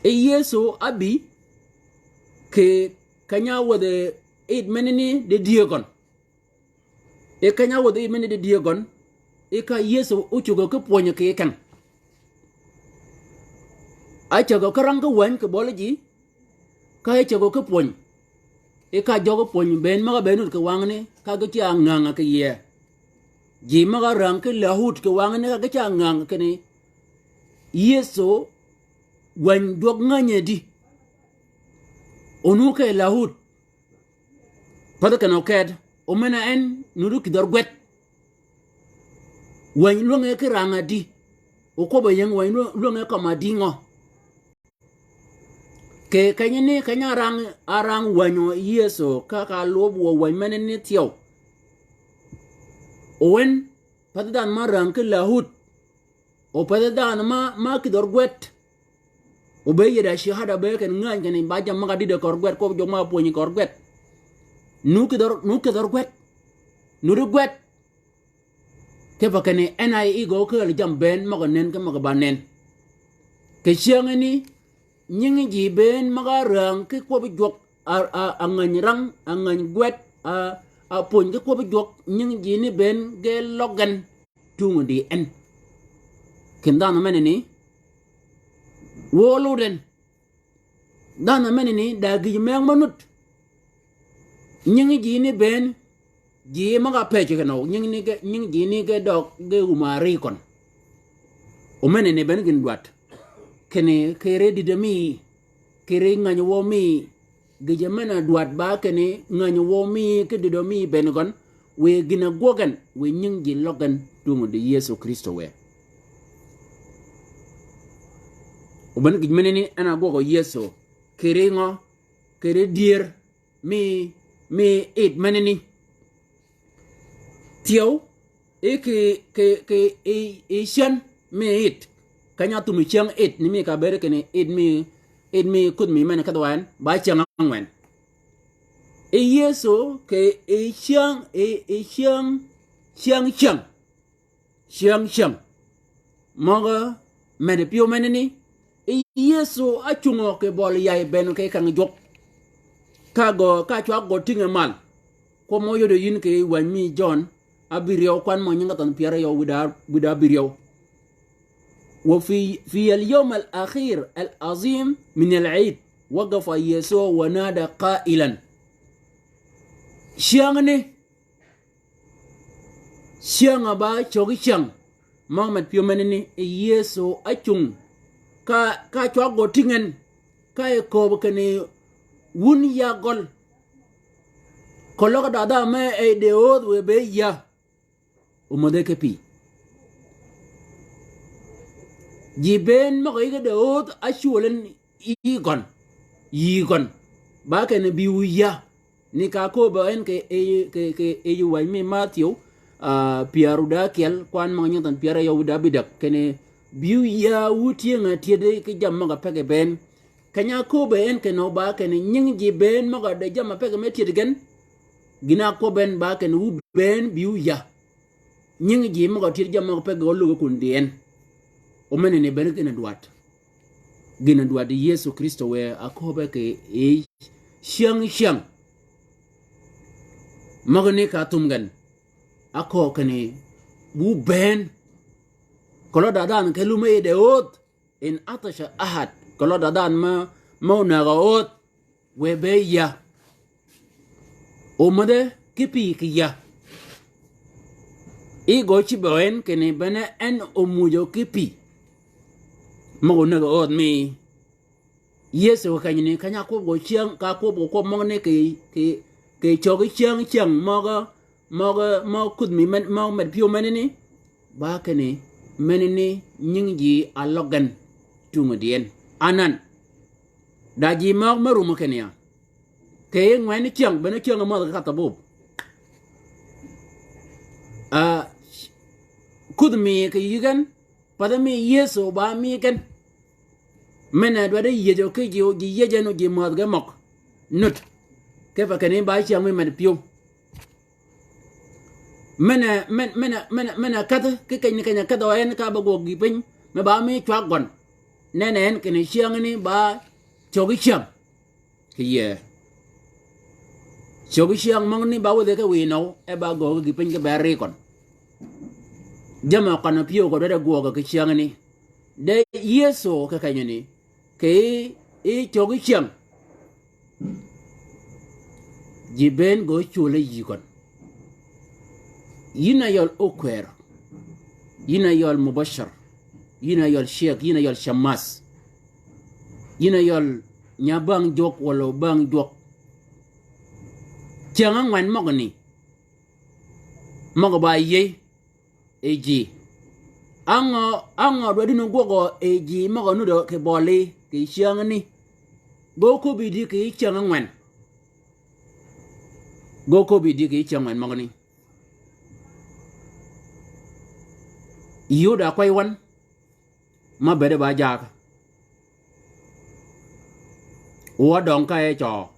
yesu abi ke kanya wode menini de diegon kanya wode menini de diegon ka yesu uchugo ke ponyo ke kan achago karang ke wen ke boloji ka achago ke pony ka jogo pony ben maga benut ke wangne ka ga ti anganga ke ye ji maga rang ke lahut ke wangne ka ga ti anganga ke ni yesu wen dog nganye di onu ke lahut pada kana ked o mena en nuru ki dorgwet wen lunge ke ranga di o ko ba yang wen lunge ka madingo ke kanyene kanya arang wanyo yeso ka lobo wan menene tiyo owen padadan marang ke lahut o padadan ma ki dorgwet o be yeda shahada be ken ngan ken baja maga di de korgwet ko jo ma poni korgwet nu ki dorgwet nu rugwet ke pakane NIE go ke jam ben maga nen ke maga banen ke chiangani nyingi ji ben maga rang ke ko bi jok angan rang angan gwet a pon ke ko bi jok nyingi ji ni ben ge logan tungu di en kendana meneni woluden dana meneni dagi meng manut nyingi ji ni ben ji maga peche ke no nyingi ji ni ge dok ge umari kon o meneni ben gin dwat kene kere didami kere nganyo womi gejamana duat ba kene nganyo womi ke didami benugon we gina gogan we nyingi logan tungu de yesu kristo we oban gijmeneni ana gogo yesu kere ngo kere dier mi it meneni tiyo ke shan mi it kanya tu mi chang it ni mi ka bere kene it mi kud mi mena kadwan ba chang angwen yeso ke chang moga mene pio meneni yeso achungo ke bol yai ben ke kan jok ka chwa go tinga mal ko mo yodo yin ke wan mi john abirio kwan mo nyinga tan piara yo wida birio وفي اليوم الأخير العظيم من العيد وقف يسوع ونادى قائلا شيانغ با شوغي شيانغ محمد بيومنني يسوع أچون ka chwa go tingen ka ko kene wun ya gol kologa dada me e de od we be ya umode ke pi ji ben mo ga de od a chulen yi gon ba ke ne bi ya ni ka ko ba en ke e yu wa mi Matthew piaru da kel kwan ma nyotan piara ya uda bidak kene biu ya wuti nga tiede ke jamma ga pege ben kanya ko ba en ke no ba ke ne nying ji ben mo ga de jamma pege me tiede gen gina ko ben ba ke ne u ben biu ya nying ji mo ga tiede jamma pege go lu ko ndien o mene ne ben ke ne duat gina duat Yesu Kristo we akobe ke e shang magane ka tumgan ako kane bu ben kolo dadan ke lume de ot in atasha ahad kolo dadan ma na ga ot we be ya o made kipi ki ya i go chi ben kene bene en o mujo kipi ma na ga ot mi Yesu kanyini kanya ko go chiang ka ko ko mo ne ke cho cái chiang mo kud mi men mo met pio menini ba ke ni menini nying ji alogan tunga dien anan da ji mo meru mo kenya ke ngwen chiang bena chiang mo ka ta bu kud mi ke yigan pada mi Yesu ba mi kan mena do de yejo ke ji yejeno ji mo ga mok nut ke fa kene ba chiang mi met pio mena kata ke kanya kata en ka ba go gi pin me ba mi chwa gon nenen ke ni chiang ni ba chogi chiang ke ye chogi chiang mang ni ba wo de ke wi no e ba go gi pin ke ba re kon jama kana pio go de go ga ke chiang ni de Yesu ke kanya ni ke e chogi chiang jiben go chule yi kon yina yol okwer yina yol mubashar yina yol sheikh yina yol shamas yina yol nyabang jok wala bang jok tianga ngwan mogni mogo ba ye eji anga do dinu gogo eji mogo nu do ke boli ke chiang ni go ko bi di ke chiang ngwan go ko bi di ke chiang ngwan mogni Yuda kwai wan ma bede ba jak wa dong ka e cho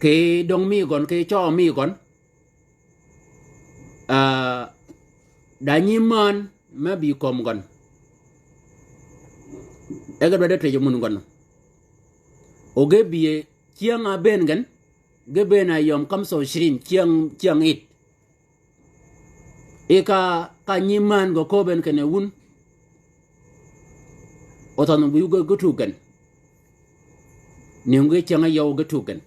ke dong mi gon ke cho mi gon da nyi man ma bi kom gon e ga bede te mun gon o ge biye chiang a ben gan ge ben a yom kam so shirin chiang it eka ka nyiman go koben kene wun otan bu go gutugan ninge changa yaw gutugan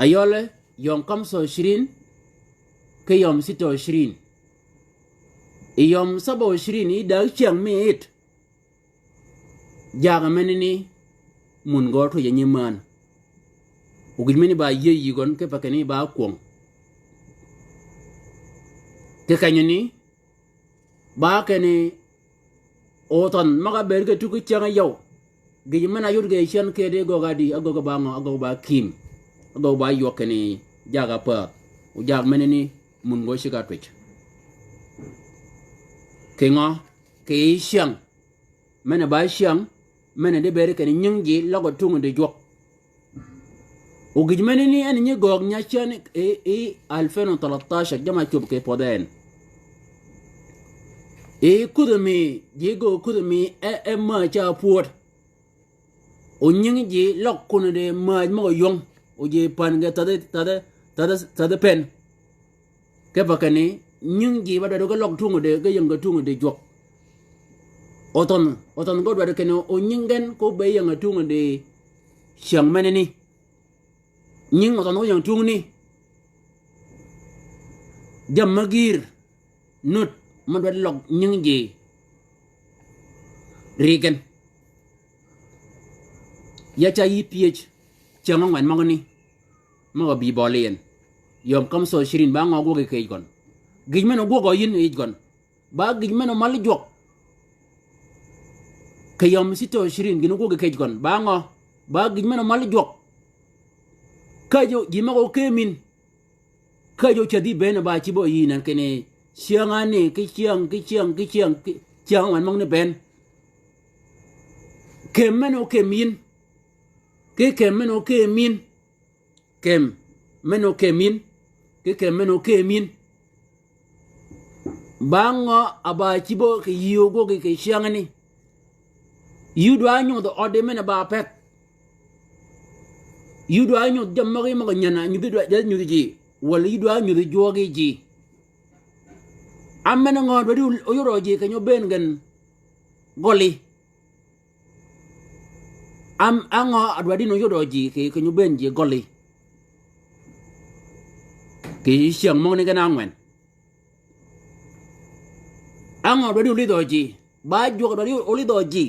ayole yom kam so shirin ke yom sito shirin yom sabo shirin i da chang mi it jaga menini mun go to nyiman ugin meni ba yeyi gon ke pakani ba kwong ke kanyini ba kene oton maga berge tuku changa yaw gi mana yur ge shan ke de go gadi ago ba ngo ago ba kim ago ba yokene jaga pa u jag meneni mun go shiga twech ke ngo ke shang mena ba shang mena de berge ni nyingi lago tungu de jok u gi meneni en ni go nya chan 2013 jama chub ke poden kudumi jigo kudumi ma cha puot o nying ji lok kun de ma mo yong o je pan ga tade pen ke bakani nying ji ba do ga lok tungu de ga yang ga tungu de jok oton go do ke no o nyingen ko be yang tungu de shang maneni nying oton o yang tungu ni jam magir nut man do log nying ji rigen ya cha yi ph chang ngwan magani ma bi bolen yom kam so shirin ba ngo go ke gon gijmen go go yin e gon ba gijmen mal jok ke yom sito shirin ginu go ke gon ba ngo ba gijmen mal jok kajo gima go kemin kajo chadi ben ba chi bo yi nan kene siangane ke chiang wan mang ne ben kemen o kemin ke kemen o kemin kem meno kemin ke kemen o kemin bango aba chibo ke yogo ke siangani yudo anyo do ode mena ba pet yudo anyo jamari ma nyana nyudo nyudo ji wala yudo anyo do joge ji amena ngod wadi oyoro ji kanyo ben gan goli am ango adwadi no yodo ji ke kanyo ben ji goli ke siang mo ne kana ngwen ango wadi uli do ji ba jogo wadi uli do ji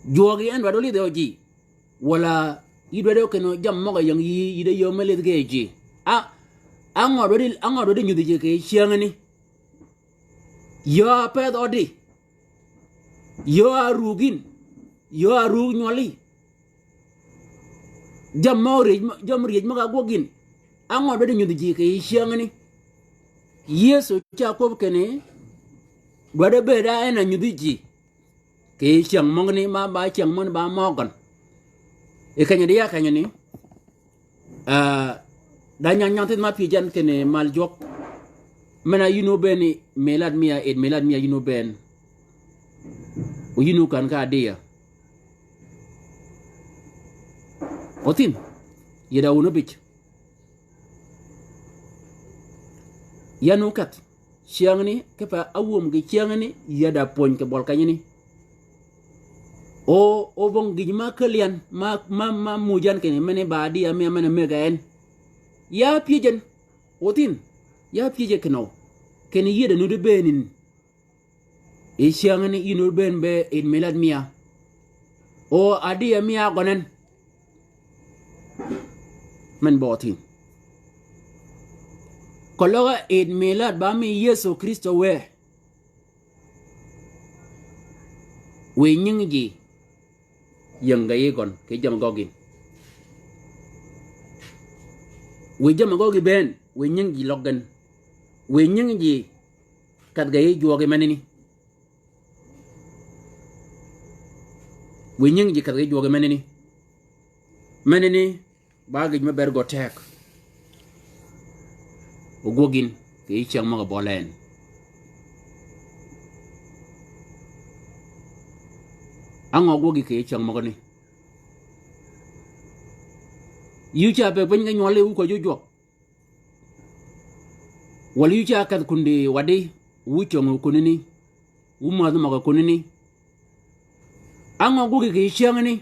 jogi en wadi uli do ji wala yido do keno jam mo yang yi yide yo mele ge ji a ango wadi nyudi ji ke siang ni yo pet odi yo arugin yo aru nyoli jam ri ma gogin ango wadi nyudi ji ke siang ni yeso cha ko kene wadi be da en nyudi ji ke siang mo ni ma ba siang mo ba mo gon e kanya dia kanya ni da nyang tet ma pijan kene mal jok mena yino ben melad mia yino ben o yino kan ka dia otin yeda wono bich yanu kat siangni ke pa awum ge siangni yada pon ke bol kanya ni o bong gijma kalian ma mujan kene mene badi ame mene megaen ya pijen otin ya pije keno kene yeda no de benin e siangani ino ben be in melad mia o adi mia gonen men botin kologa in melad ba mi yesu kristo we nyingi yang gay gon ke jam gogin we jam gogi ben we nyingi logan we nyingi kat gay joge manini we nyingi kat gay joge manini bagi me bergo tek o gogin ke chang ma bolen ango gogi ke chang ma ni yu cha be ban nga nyole ko jojo wal yu cha kat kundi wadi wu chong kunini wu ma ma kunini ango gogi ke chang ni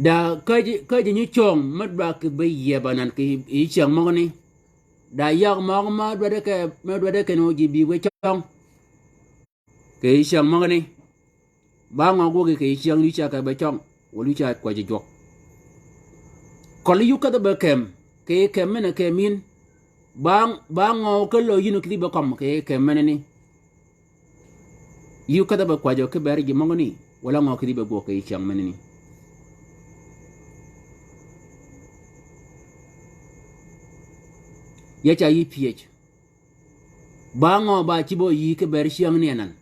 da kaji ni chong mat ba ke be ye banan ke i chang ma ni da yak ma dwade ke no jibi we chong ke chang ma ni ba ngo go ke chang li cha ka be chong wo li cha kwa ji jok ko li yu ka da be kem ke kem ne ke min ba ngo ke lo yin ki be kom ke kem ne ni yu ka da be kwa jo ke ber ji mo ni wala ngo ki be go ke chang ma ni ya cha yi ph ba ngo ba chi bo yi ke ber siang ne nan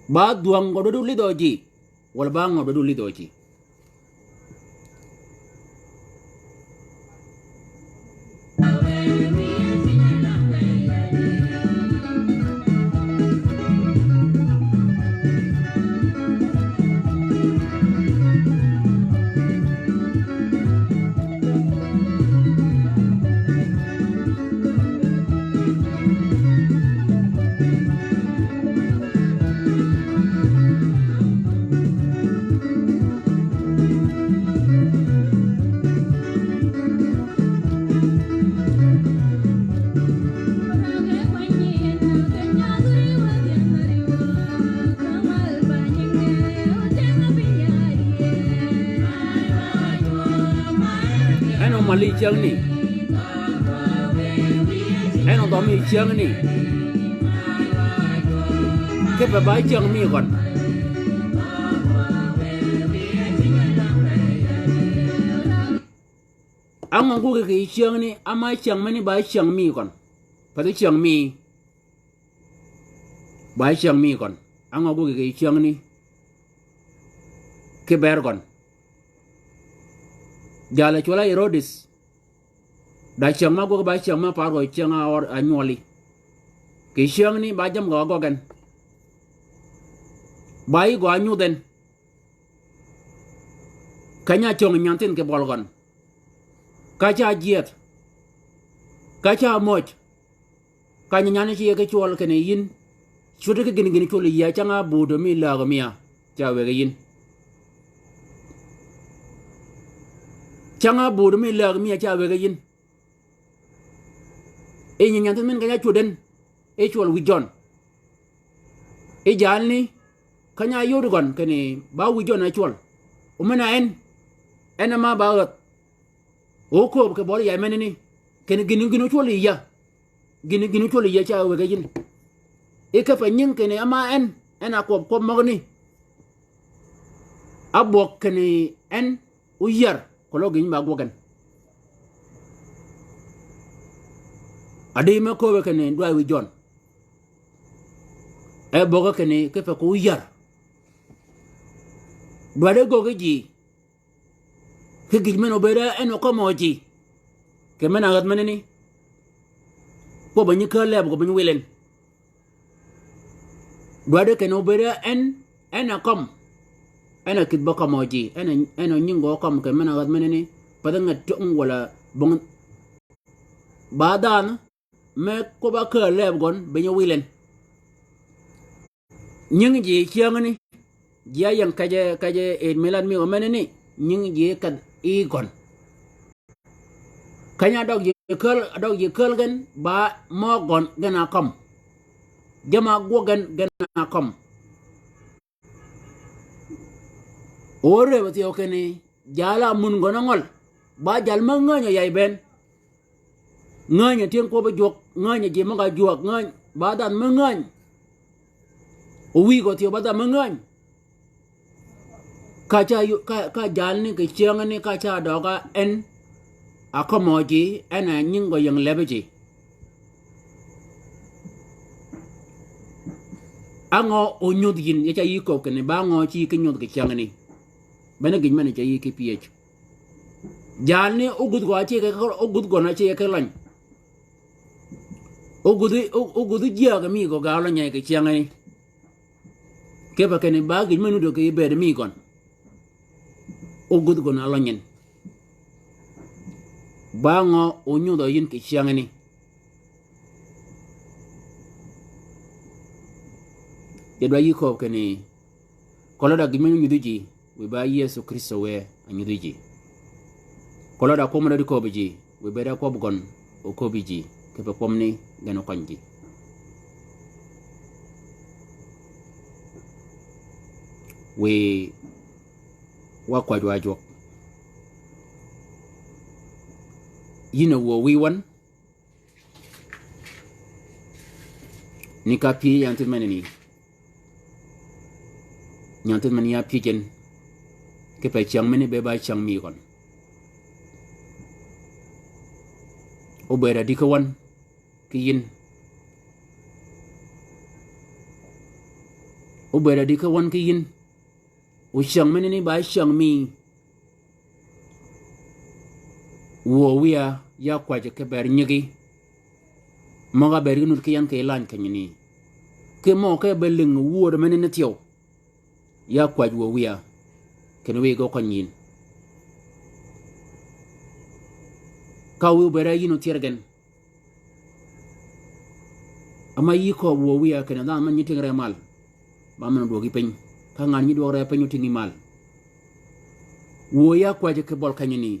ba duang go do li do ji wala ba ngo do li do ji li chang ni en on mi chang ni ke pa ba chang mi kon ang ngu ke chang ni ama chang mani ba chang mi kon pa de chang mi ba chang mi kon ang ngu ke chang ni ke ber kon jala chola Herodes da chang ma go ba chang ma par go chang a or anyoli ke chang ni ba jam go gan bai go anyu den kanya chong nyantin ke bol gon ka cha jiet ka cha moch ka nyane chi ke chol ke ne yin chude ke gin chol ya changa bu do mi la go mia cha we ke yin changa bu do mi la go mia cha we ke yin e nyantin men kanya chuden e chol wi jon e jal ni kanya yodu gon ke ne ba wi jon na chol o mena en ma ba o ko ke bor ya men ni ken ginu choli ya ginu choli ya cha we ga yin e ka fa nyin ken ama en a ko magni abok ken en u yar ko lo gin ba gogan ade ma ko we ken do wi jon e boga ken ke fa ko yar do de go ji ke gijmen obera en ko moji ke mena gat meneni ko banyi ka leb ko banyi welen duade ke no obera en akom en akit ba ko moji en nyingo kom ke mena gat meneni padanga tung wala bon badan me ko ba ka leb gon banyi welen nying ji chiangani dia yang kaje e melan mi o meneni nying ji kad igon kanya dog ye kel gan ba mo gon gana kom jama go gana kom ore bati okene jala mun gona ngol ba jal ma nganya yai ben nganya tien ko ba jok nganya je ma ga jok ngany ba dan ma ngany o wi go ti ba dan ma ngany ka jal ni ke chiang ni ka cha do ga en akomoji en nyingo yang lebeji ango onyud yin ya cha yi ko ke ne ba ngo chi ke nyud ke chiang ni bana gin mane cha yi ke ph jal ni ugud go chi ke ugud go na chi ke lan ugud ji ga mi go ga lo nya ke chiang ni ke ba ke ne ba gin manu do ke be de mi gon ugud go na lo nyen bango onyu do yin ke chiang ni ye do yi ko ke ni ko la da gi menu ji we ba Yesu Kristo we anyu ji ko la da ko mo da ko bi we be da ko gon o ko bi ji ke be kom ni gano kanji we wa kwa do ajo yina wo wi wan ni ka pi yantin manini nyantin mani ya pi jen ke pa chang mani be ba chang mi kon o be da dikawan ki yin o be da dikawan ki yin o chang mani ni ba chang mi wo wiya ya kwaje ke ber nyigi moga ber gunut ke yan ke lan kanyini ke mo ke beling wo de menene tiyo ya kwaj wo wiya ken we go kanyin ka wi bera yino tiergen ama yi ko wo wiya ken da man nyiting re mal ba man do gi pen ka ngan nyi do re pen tingi mal wo ya kwaje ke bol kanyini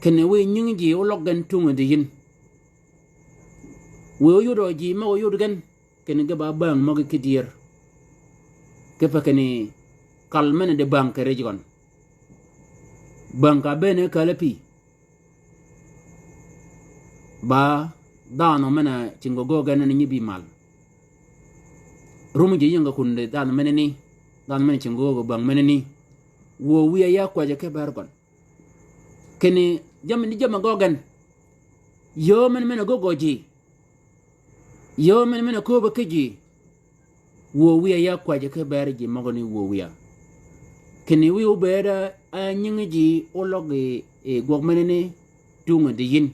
kene we nying ji o logan tunga de yin we o yodo ji ma o yodo gan kene ga ba bang mo ke dier ke fa kene kal men de bank re jon banka bene kalapi ba dano mena chingo goga na nyibi mal rumu je yanga kunde dano mena ni dano mena chingo go bang mena ni wo wiya ya kwaje ke bargon kene jamni jama gogan yo mena gogoji yo mena ko ba keji wo wiya ya kwaje ke barji magoni wo wiya kene wi ubera a nyingi ologe e gogmene ne tunga de yin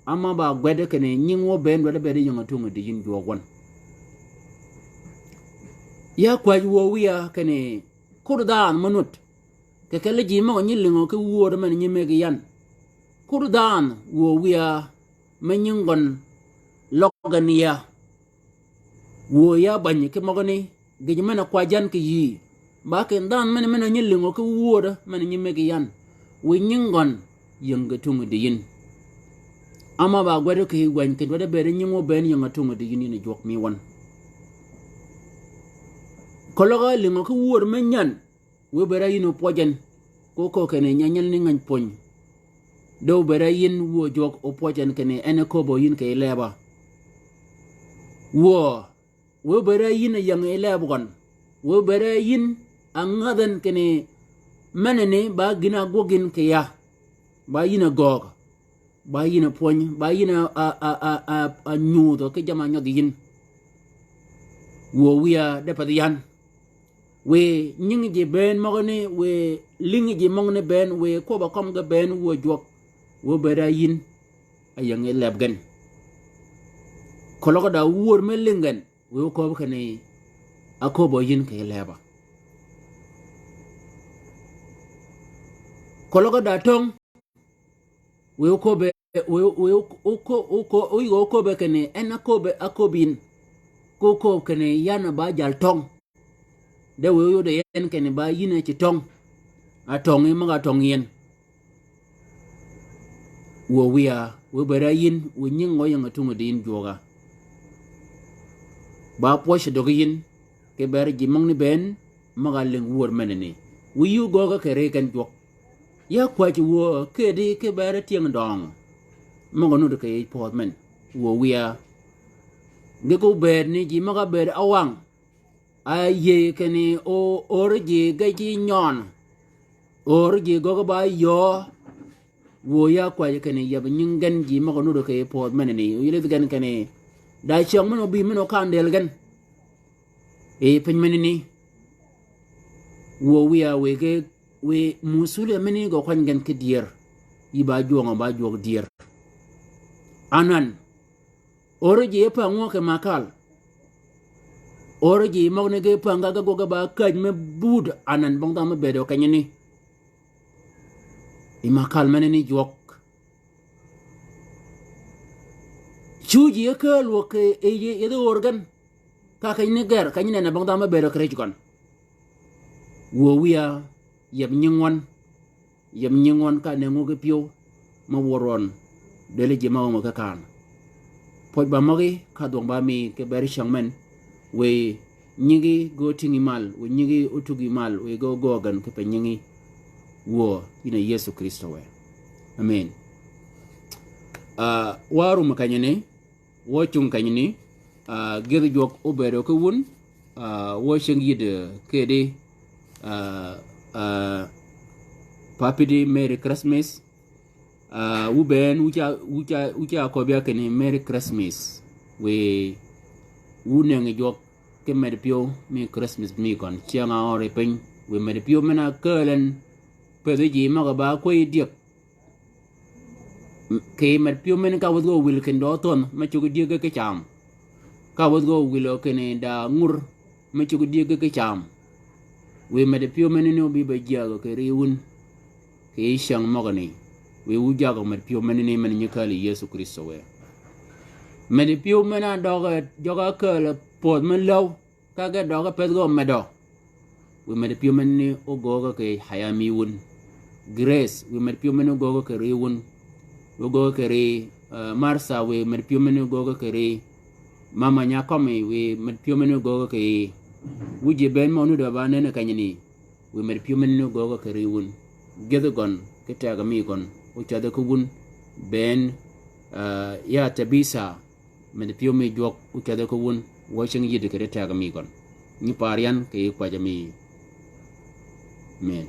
ama ba gwede kene nyingo ben wada bede yanga tunga de yin jogwan ya kwaje wo wiya kene kurdan manut ke kele ji ma nyilingo ke wo de man nyime ge yan kurdan wo wiya manyingon loganiya wo ya banye ke magoni ge mana kwajan ke yi ba ken dan mena nyilingo ke woda mena nyimege yan we nyingon yanga tungu de yin ama ba gwado ke wan ke wada bere nyingo ben yanga tungu de yin ni jok mi won kologa lingo ke wor menyan we bere yino pojen ko kene nyanyal ni ngan pon do bere yin wo jok o pojen kene ene ko bo yin ke leba wo we bere yin yanga lebon we bere yin angadan kene manene ba gina gogin ke ya ba yina gog ba yina poñ ba yina a nyudo ke jama nyodi yin wo wiya de padiyan we nyingi je ben magone we lingi je magne ben we ko ba kom ga ben wo jok wo bera yin ayange lebgen kologo da wor melingen we ko ba kene akobo yin ke leba kologo da tong we ko be we ko be kene ena ko be akobin ko kene yana ba jal tong de we yo de yen kene ba yina ci tong a tong yi maga tong yen wo wiya we bara yin we nyingo yanga tungu de yin joga ba poche dogo yin ke ber ji mangni ben maga leng wor menene we yu goga kere kan jok ya kwaji wo ke de ke ber tieng dong maga no de ke portman wo wiya de ko ber ni ji maga ber awang aye kene o orje gaji nyon orje gogo ba yo wo ya kwaji kene yab nyingen ji maga no de ke portman ni yile gan kene da chong mano bi mano kandel gan e pen menini wo wiya we musule meni go kwan gan ke dier iba jonga ba jog dier anan orje pa ngo ke makal orje magne ge pa ngaga go ba kaj me bud anan bong dama bedo kanyini i makal menini jok chuji ke lo ke e do organ ka kanyini ger kanyini na bong dama bedo krejgon wo wiya yeb nyingon ka ne ngoge pio ma woron dele je ma mo ka kan poj ba magi ka dong ba mi ke beri shangmen we nyigi go tingi mal we nyigi utugi mal we go gogan ke pe nyigi wo ina Yesu Kristo we amen waru makanyene wo chung kanyene gedo jok obero ko won wo shengi de kede Papidi Merry Christmas uben ucha ko bia kene Merry Christmas we uneng jok ke Merry Pio mi Christmas mi kon chianga ore pen we Merry Pio mena kelen pedo ji ma ba ko idiek ke Merry Pio men ka wo wil ken do ton ma chugo diek ke cham ka wo wil kene da ngur ma chugo diek ke cham we Merry Pio men no bi ba jago ke riun ke shang mogani we ujago Merry Pio men ni men nyakali Yesu Kristo we Merry Pio mena doga joga kala pod men law kaga doga pedgo medo we Merry Pio men ni ogoga ke hayami wun grace we Merry Pio men ogoga ke riun we goga ke re marsa we Merry Pio men ogoga ke re mama nyakome we Merry Pio men ogoga ke wuje ben mo nu da ba ne kanyini we Merry Pio men no goga ke riun gedo gon ke ta ga mi kon u cha da ku bun ben ya tabisa men pio mi jok u cha da ku bun wo ching yi de ke ta ga mi kon ni parian ke kwa ja mi men